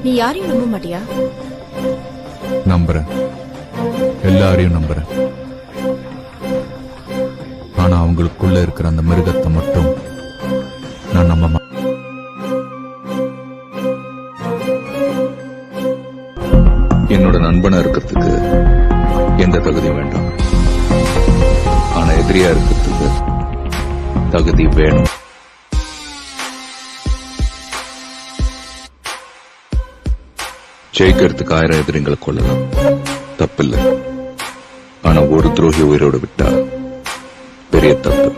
நீ யாரையும் நம்ப மாட்டியா? நம்புறேன், எல்லாரையும் நம்புறேன். ஆனா அவங்களுக்குள்ள இருக்கிற அந்த மிருகத்தை மட்டும் நான் நம்ப மாட்டேன். என்னோட நண்பனா இருக்கிறதுக்கு எந்த தகுதியும் வேண்டாம். ஆனா எதிரியா இருக்கிறதுக்கு தகுதி வேணும். ஜெயிக்கிறதுக்கு 1000 எதிரிங்களை கொள்ளலாம், தப்பில்லை. ஆனா ஒரு துரோகி உயிரோடு விட்டா பெரிய தப்பு.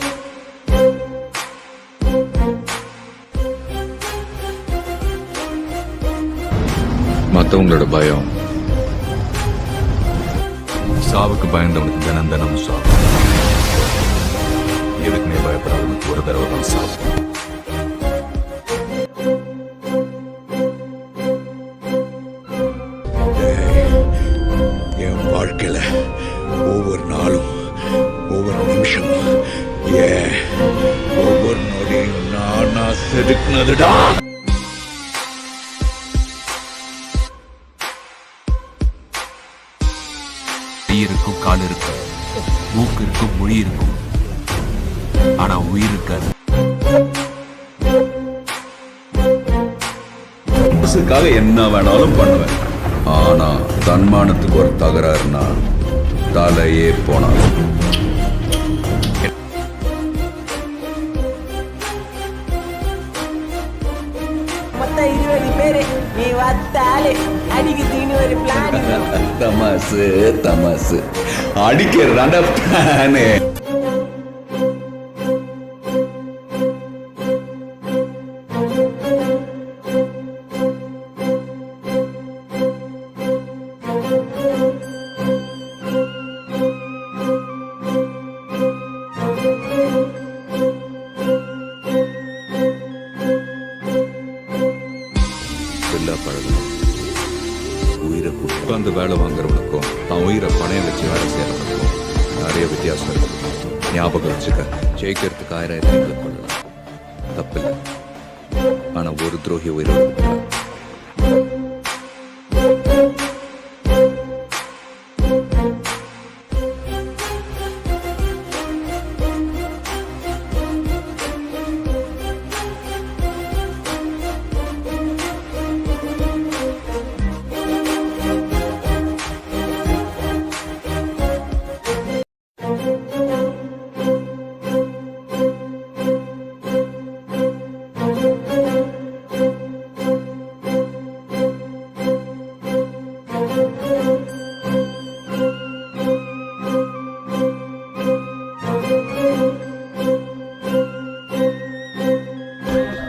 மத்தவங்களோட பயம் சாவுக்கு பயந்தவனுக்கு தினம் தினம் சாவு. எதுக்குமே பயப்படாதவனுக்கு ஒரு தடவை தான் சாவு. என் வாழ்க்கையில ஒவ்வொரு நாளும், ஒவ்வொரு நிமிஷமும், ஒவ்வொரு நொடியும் நானா செதுக்குனதுடா. இருக்கும், கால் இருக்கும், மூக்கு இருக்கும், மொழி இருக்கும், ஆனா உயிர் இருக்காது. என்ன வேணாலும் பண்ணுவேன். ஆனா தன்மானத்துக்கு ஒரு தகராறுனா தலையே போனாலும். மொத்தம் 20 பேரு நீ வந்தாலே அடிக்குதுன்னு ஒரு பிளான். தமாசு தமாசு அடிக்கிறதாண்ட பிளானு. பழகணும். உயிரை உட்கார்ந்து வேலை வாங்குறவனுக்கும் தான் உயிரை பணையம் வச்சு வேலை செய்யறவனுக்கும் நிறைய வித்தியாசம் இருக்கு. ஞாபகம் வச்சுக்க, ஜெயிக்கிறதுக்கு 1000 எதிரிகளை கொள்ளலாம், தப்பில்லை. ஆனா ஒரு துரோகி உயிரோடு விட்டா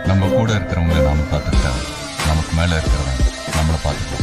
நம்ம கூட இருக்கிறவங்களை நாம பார்த்துக்கிட்டா நமக்கு மேல இருக்கிறவன் நம்மளை பார்த்துக்கலாம்.